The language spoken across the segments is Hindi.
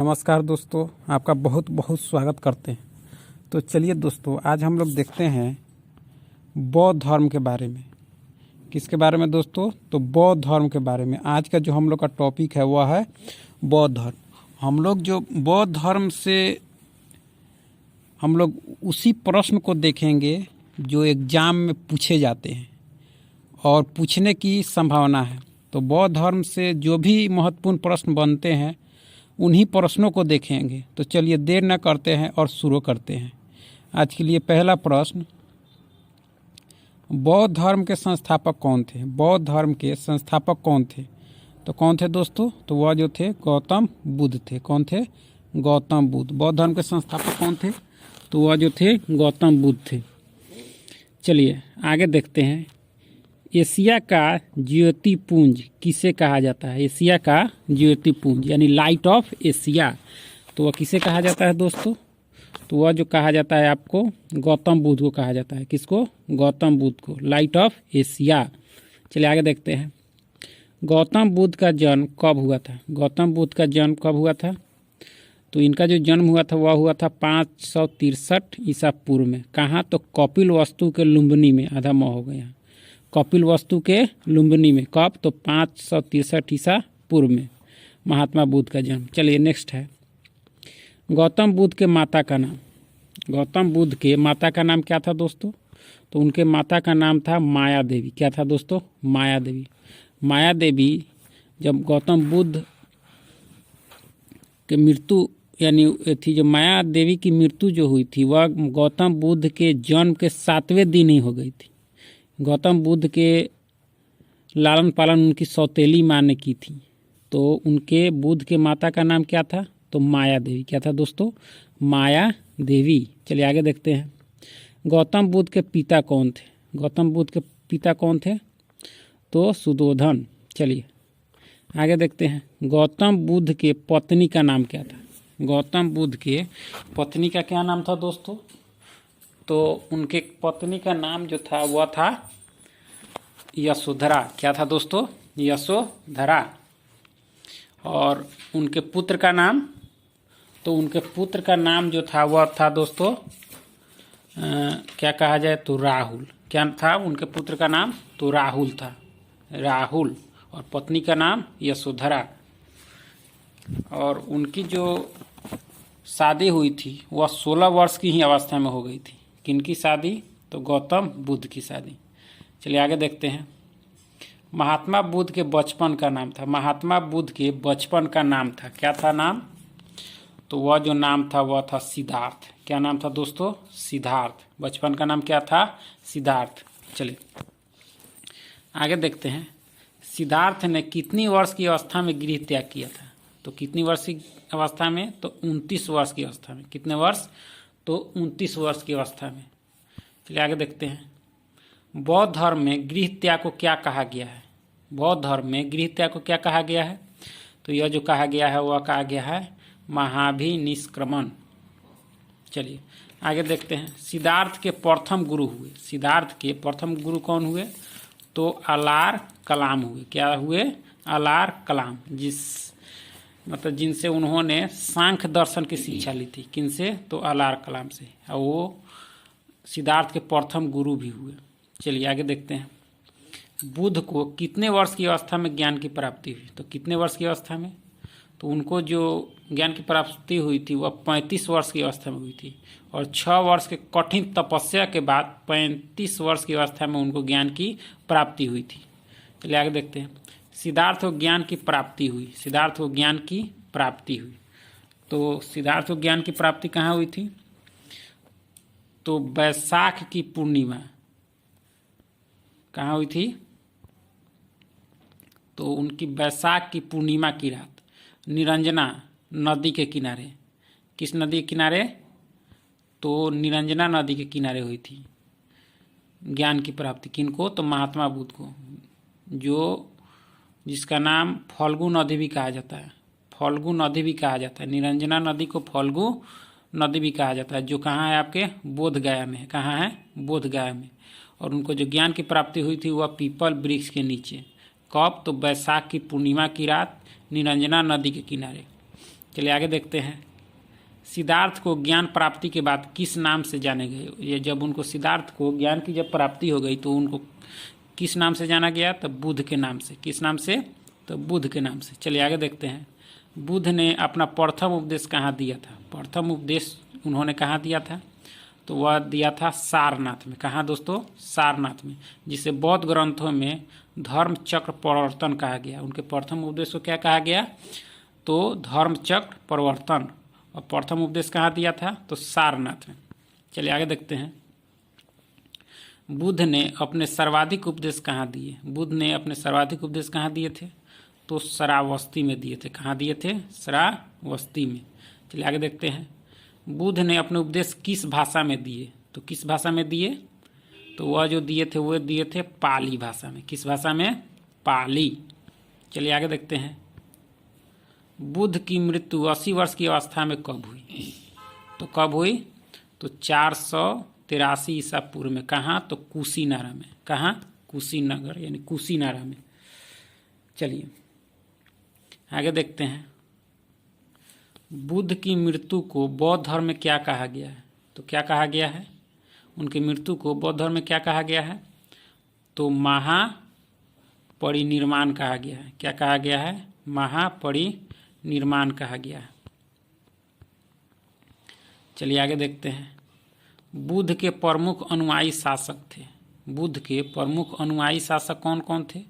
नमस्कार दोस्तों, आपका बहुत बहुत स्वागत करते हैं। तो चलिए दोस्तों, आज हम लोग देखते हैं बौद्ध धर्म के बारे में। किसके बारे में दोस्तों? तो बौद्ध धर्म के बारे में। आज का जो हम लोग का टॉपिक है वह है बौद्ध धर्म। हम लोग जो बौद्ध धर्म से हम लोग उसी प्रश्न को देखेंगे जो एग्जाम में पूछे जाते हैं और पूछने की संभावना है। तो बौद्ध धर्म से जो भी महत्वपूर्ण प्रश्न बनते हैं उन्हीं प्रश्नों को देखेंगे। तो चलिए देर न करते हैं और शुरू करते हैं। आज के लिए पहला प्रश्न, बौद्ध धर्म के संस्थापक कौन थे? बौद्ध धर्म के संस्थापक कौन थे? तो कौन थे दोस्तों? तो वह जो थे गौतम बुद्ध थे। कौन थे? गौतम बुद्ध। बौद्ध धर्म के संस्थापक कौन थे? तो वह जो थे गौतम बुद्ध थे। चलिए आगे देखते हैं। एशिया का ज्योतिपुंज किसे कहा जाता है? एशिया का ज्योतिपुंज यानी लाइट ऑफ एशिया, तो वह किसे कहा जाता है दोस्तों? तो वह जो कहा जाता है आपको गौतम बुद्ध को कहा जाता है। किसको? गौतम बुद्ध को, लाइट ऑफ एशिया। चलिए आगे देखते हैं। गौतम बुद्ध का जन्म कब हुआ था? गौतम बुद्ध का जन्म कब हुआ था? तो इनका जो जन्म हुआ था वह हुआ था 563 ईसा पूर्व में। कहाँ? तो कपिल वस्तु के लुम्बिनी में। आधा मोह हो गया। कपिल वस्तु के लुम्बिनी में। कब? तो 563 ईसा पूर्व में महात्मा बुद्ध का जन्म। चलिए नेक्स्ट है, गौतम बुद्ध के माता का नाम। गौतम बुद्ध के माता का नाम क्या था दोस्तों? तो उनके माता का नाम था माया देवी। क्या था दोस्तों? माया देवी। माया देवी जब गौतम बुद्ध के मृत्यु यानी थी, जो माया देवी की मृत्यु जो हुई थी वह गौतम बुद्ध के जन्म के 7वें दिन ही हो गई थी। गौतम बुद्ध के लालन पालन उनकी सौतेली माँ ने की थी। तो उनके बुद्ध के माता का नाम क्या था? तो माया देवी। क्या था दोस्तों? माया देवी। चलिए आगे देखते हैं। गौतम बुद्ध के पिता कौन थे? गौतम बुद्ध के पिता कौन थे? तो सुद्धोधन। चलिए आगे देखते हैं। गौतम बुद्ध के पत्नी का नाम क्या था? गौतम बुद्ध के पत्नी का क्या नाम था दोस्तों? तो उनके पत्नी का नाम जो था वह था यशोधरा। क्या था दोस्तों? यशोधरा। और उनके पुत्र का नाम? तो उनके पुत्र का नाम जो था वह था दोस्तों क्या कहा जाए तो राहुल। क्या था उनके पुत्र का नाम? तो राहुल था, राहुल। और पत्नी का नाम यशोधरा। और उनकी जो शादी हुई थी वह 16 वर्ष की ही अवस्था में हो गई थी। किनकी शादी? तो गौतम बुद्ध की शादी। चलिए आगे देखते हैं। महात्मा बुद्ध के बचपन का नाम था। महात्मा बुद्ध के बचपन का नाम था, क्या था नाम? तो वह जो नाम था वह था सिद्धार्थ। क्या नाम था दोस्तों? सिद्धार्थ। बचपन का नाम क्या था? सिद्धार्थ। चलिए आगे देखते हैं। सिद्धार्थ ने कितनी वर्ष की अवस्था में गृह त्याग किया था? तो कितनी वर्ष की अवस्था में? तो 29 वर्ष की अवस्था में। कितने वर्ष? तो 29 वर्ष की अवस्था में। चलिए आगे देखते हैं। बौद्ध धर्म में गृह त्याग को क्या कहा गया है? बौद्ध धर्म में गृह त्याग को क्या कहा गया है? तो यह जो कहा गया है वह कहा गया है महाभिनिष्क्रमण। चलिए आगे देखते हैं। सिद्धार्थ के प्रथम गुरु हुए। सिद्धार्थ के प्रथम गुरु कौन हुए? तो अलार कलाम हुए। क्या हुए? अलार कलाम। जिनसे उन्होंने सांख्य दर्शन की शिक्षा ली थी। किनसे? तो अलार कलाम से। और वो सिद्धार्थ के प्रथम गुरु भी हुए। चलिए आगे देखते हैं। बुद्ध को कितने वर्ष की अवस्था में ज्ञान की प्राप्ति हुई? तो कितने वर्ष की अवस्था में? तो उनको जो ज्ञान की प्राप्ति हुई थी वह 35 वर्ष की अवस्था में हुई थी। और 6 वर्ष के कठिन तपस्या के बाद 35 वर्ष की अवस्था में उनको ज्ञान की प्राप्ति हुई थी। चलिए आगे देखते हैं। सिद्धार्थ को ज्ञान की प्राप्ति हुई। सिद्धार्थ को ज्ञान की प्राप्ति हुई। तो सिद्धार्थ को ज्ञान की प्राप्ति कहाँ हुई थी? तो वैशाख की पूर्णिमा। कहाँ हुई थी? तो उनकी वैशाख की पूर्णिमा की रात निरंजना नदी के किनारे। किस नदी के किनारे? तो निरंजना नदी के किनारे हुई थी ज्ञान की प्राप्ति। किनको? तो महात्मा बुद्ध को, जिसका नाम फल्गु नदी भी कहा जाता है। फल्गु नदी भी कहा जाता है। निरंजना नदी को फल्गु नदी भी कहा जाता है, जो कहाँ है? आपके बोध गया में। कहाँ है? बोध गया में। और उनको जो ज्ञान की प्राप्ति हुई थी वह पीपल वृक्ष के नीचे। कब? तो वैशाख की पूर्णिमा की रात निरंजना नदी के किनारे। चलिए आगे देखते हैं। सिद्धार्थ को ज्ञान प्राप्ति के बाद किस नाम से जाने गए? ये जब उनको सिद्धार्थ को ज्ञान की जब प्राप्ति हो गई तो उनको किस नाम से जाना गया? तो बुद्ध के नाम से। किस नाम से? तो बुद्ध के नाम से। चलिए आगे देखते हैं। बुद्ध ने अपना प्रथम उपदेश कहाँ दिया था? प्रथम उपदेश उन्होंने कहाँ दिया था? तो वह दिया था सारनाथ में। कहाँ दोस्तों? सारनाथ में, जिसे बौद्ध ग्रंथों में धर्म चक्र प्रवर्तन कहा गया। उनके प्रथम उपदेश को क्या कहा गया? तो धर्म चक्र प्रवर्तन। और प्रथम उपदेश कहाँ दिया था? तो सारनाथ में। चलिए आगे देखते हैं। बुद्ध ने अपने सर्वाधिक उपदेश कहाँ दिए? बुद्ध ने अपने सर्वाधिक उपदेश कहाँ दिए थे? तो श्रावस्ती में दिए थे। कहाँ दिए थे? श्रावस्ती में। चलिए आगे देखते हैं। बुद्ध ने अपने उपदेश किस भाषा में दिए? तो किस भाषा में दिए? तो वह जो दिए थे वो दिए थे पाली भाषा में। किस भाषा में? पाली। चलिए आगे देखते हैं। बुद्ध की मृत्यु 80 वर्ष की अवस्था में कब हुई? तो कब हुई? तो 483 ईसा पूर्व में। कहाँ? तो कुशीनगर में। कहाँ? कुशीनगर यानी कुशीनगर में। चलिए आगे देखते हैं। बुद्ध की मृत्यु को बौद्ध धर्म में क्या कहा गया है? तो क्या कहा गया है? उनकी मृत्यु को बौद्ध धर्म में क्या कहा गया है? तो महापरिनिर्वाण कहा गया है। क्या कहा गया है? महापरिनिर्वाण कहा गया है। चलिए आगे देखते हैं। बुद्ध के प्रमुख अनुयायी शासक थे। बुद्ध के प्रमुख अनुयायी शासक कौन कौन थे?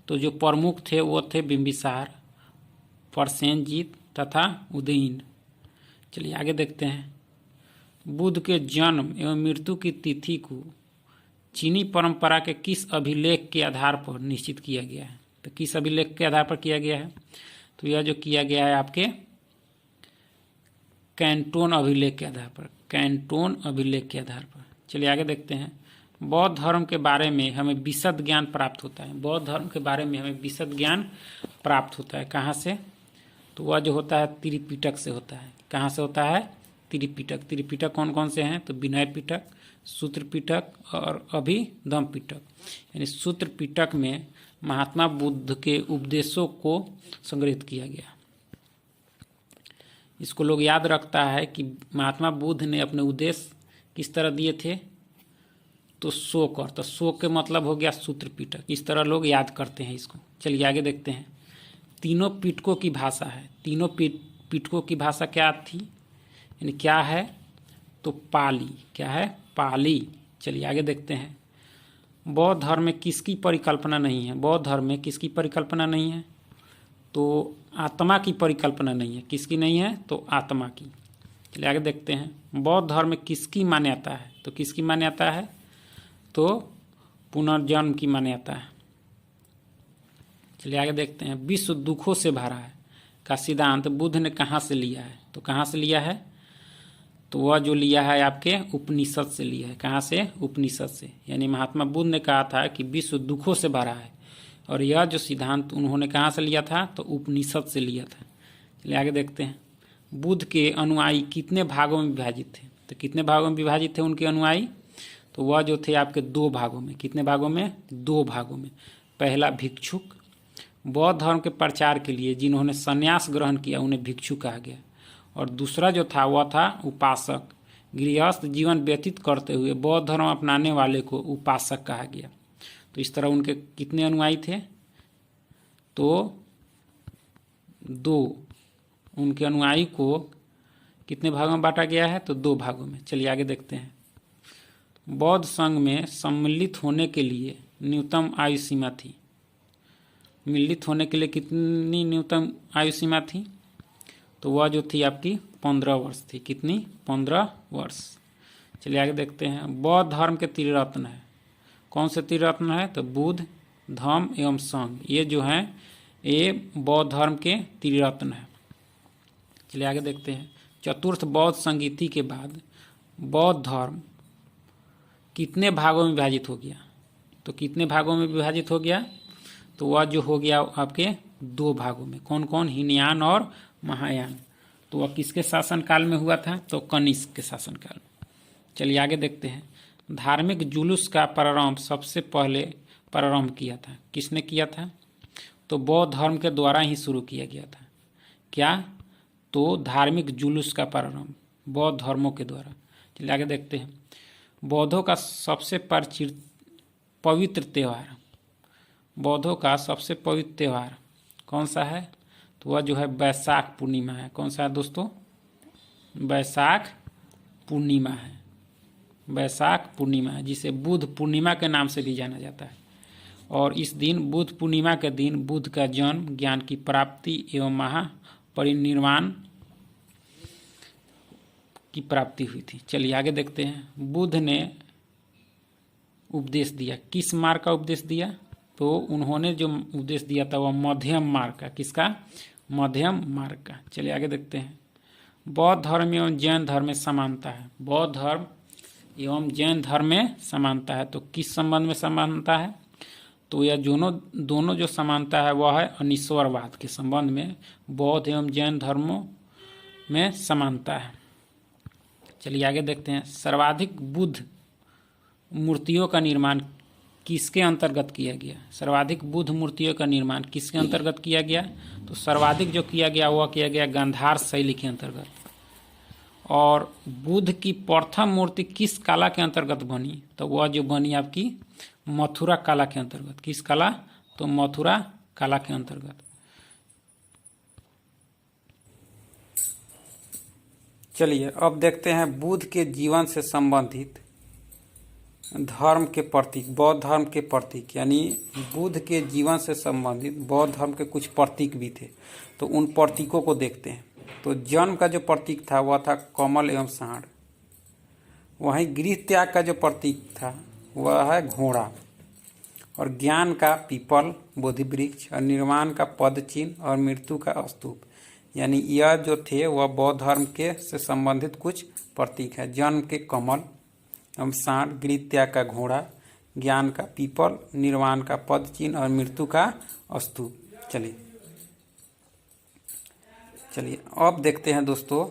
तो जो प्रमुख थे वो थे बिंबिसार, प्रसेनजीत तथा उदयन। चलिए आगे देखते हैं। बुद्ध के जन्म एवं मृत्यु की तिथि को चीनी परंपरा के किस अभिलेख के आधार पर निश्चित किया गया है? तो किस अभिलेख के आधार पर किया गया है? तो यह जो किया गया है आपके कैंटोन अभिलेख के आधार पर। कैंटोन अभिलेख के आधार पर। चलिए आगे देखते हैं। बौद्ध धर्म के बारे में हमें विशद ज्ञान प्राप्त होता है। बौद्ध धर्म के बारे में हमें विशद ज्ञान प्राप्त होता है। कहाँ से? तो वह जो होता है त्रिपिटक से होता है। कहाँ से होता है? त्रिपिटक। त्रिपिटक कौन कौन से हैं? तो विनय पिटक, सूत्र पिटक और अभिधम्म पिटक। यानी सूत्र पिटक में महात्मा बुद्ध के उपदेशों को संग्रहित किया गया। इसको लोग याद रखता है कि महात्मा बुद्ध ने अपने उपदेश किस तरह दिए थे? तो शोक। और तो शोक के मतलब हो गया सूत्र पिटक। इस तरह लोग याद करते हैं इसको। चलिए आगे देखते हैं। तीनों पिटकों की भाषा है। तीनों पिटकों की भाषा क्या थी? यानी क्या है? तो पाली। क्या है? पाली। चलिए आगे देखते हैं। बौद्ध धर्म में किसकी परिकल्पना नहीं है? बौद्ध धर्म में किसकी परिकल्पना नहीं है? तो आत्मा की परिकल्पना नहीं है। किसकी नहीं है? तो आत्मा की। चलिए आगे देखते हैं। बौद्ध धर्म में किसकी मान्यता है? तो किसकी मान्यता है? तो पुनर्जन्म की मान्यता है। चलिए आगे देखते हैं। विश्व दुखों से भरा है का सिद्धांत बुद्ध ने कहाँ से लिया है? तो कहाँ से लिया है? तो वह जो लिया है आपके उपनिषद से लिया है। कहाँ से? उपनिषद से। यानी महात्मा बुद्ध ने कहा था कि विश्व दुखों से भरा है, और यह जो सिद्धांत उन्होंने कहाँ से लिया था? तो उपनिषद से लिया था। चलिए आगे देखते हैं। बुद्ध के अनुयायी कितने भागों में विभाजित थे? तो कितने भागों में विभाजित थे उनके अनुयायी? तो वह जो थे आपके 2 भागों में। कितने भागों में? 2 भागों में। पहला भिक्षुक, बौद्ध धर्म के प्रचार के लिए जिन्होंने संन्यास ग्रहण किया उन्हें भिक्षु कहा गया। और दूसरा जो था वह था उपासक, गृहस्थ जीवन व्यतीत करते हुए बौद्ध धर्म अपनाने वाले को उपासक कहा गया। तो इस तरह उनके कितने अनुयायी थे? तो 2। उनके अनुयायी को कितने भागों में बांटा गया है? तो 2 भागों में। चलिए आगे देखते हैं। बौद्ध संघ में सम्मिलित होने के लिए न्यूनतम आयु सीमा थी। मिलित होने के लिए कितनी न्यूनतम आयु सीमा थी? तो वह जो थी आपकी 15 वर्ष थी। कितनी? 15 वर्ष। चलिए आगे देखते हैं। बौद्ध धर्म के त्रिरत्न है। कौन से त्रिरत्न है? तो बुद्ध, धम्म एवं संघ। ये जो हैं ये बौद्ध धर्म के त्रिरत्न है। चलिए आगे देखते हैं। चतुर्थ बौद्ध संगीति के बाद बौद्ध धर्म कितने भागों में विभाजित हो गया? तो कितने भागों में विभाजित हो गया? तो वह जो हो गया आपके 2 भागों में। कौन कौन? हीनयान और महायान। तो वह किसके शासनकाल में हुआ था? तो कनिष्क के शासनकाल में। चलिए आगे देखते हैं। धार्मिक जुलूस का प्रारंभ सबसे पहले प्रारंभ किया था। किसने किया था? तो बौद्ध धर्म के द्वारा ही शुरू किया गया था। क्या? तो धार्मिक जुलूस का प्रारंभ बौद्ध धर्मों के द्वारा। चलिए आगे देखते हैं। बौद्धों का सबसे पवित्र त्यौहार, बौद्धों का सबसे पवित्र त्यौहार कौन सा है? तो वह जो है वैशाख पूर्णिमा है। कौन सा है दोस्तों? वैशाख पूर्णिमा है। वैशाख पूर्णिमा है, जिसे बुद्ध पूर्णिमा के नाम से भी जाना जाता है। और इस दिन बुद्ध पूर्णिमा के दिन बुद्ध का जन्म, ज्ञान की प्राप्ति एवं महापरिनिर्वाण की प्राप्ति हुई थी। चलिए आगे देखते हैं। बुद्ध ने उपदेश दिया, किस मार्ग का उपदेश दिया? तो उन्होंने जो उपदेश दिया था वह मध्यम मार्ग का। किसका? मध्यम मार्ग का। चलिए आगे देखते हैं। बौद्ध धर्म एवं जैन धर्म में समानता है। बौद्ध धर्म एवं जैन धर्म में समानता है, तो किस संबंध में समानता है? तो यह दोनों जो समानता है वह है अनिश्वरवाद के संबंध में बौद्ध एवं जैन धर्मों में समानता है। चलिए आगे देखते हैं। सर्वाधिक बुद्ध मूर्तियों का निर्माण किसके अंतर्गत किया गया? सर्वाधिक बुद्ध मूर्तियों का निर्माण किसके अंतर्गत किया गया? तो सर्वाधिक जो किया गया वह किया गया गांधार शैली के अंतर्गत। और बुद्ध की प्रथम मूर्ति किस कला के अंतर्गत बनी? तो वह जो बनी आपकी मथुरा कला के अंतर्गत। किस कला? तो मथुरा कला के अंतर्गत। चलिए अब देखते हैं बुद्ध के जीवन से संबंधित धर्म के प्रतीक, बौद्ध धर्म के प्रतीक, यानी बुद्ध के जीवन से संबंधित बौद्ध धर्म के कुछ प्रतीक भी थे, तो उन प्रतीकों को देखते हैं। तो जन्म का जो प्रतीक था वह था कमल एवं सांड। वहीं गृह त्याग का जो प्रतीक था वह है घोड़ा। और ज्ञान का पीपल बोधि वृक्ष, और निर्वाण का पद चिन्ह, और मृत्यु का स्तूप। यानी यह जो थे वह बौद्ध धर्म के से संबंधित कुछ प्रतीक है। जन्म के कमल एवं सांड, गृह त्याग का घोड़ा, ज्ञान का पीपल, निर्वाण का पद चिन्ह और मृत्यु का स्तूप। चलिए अब देखते हैं दोस्तों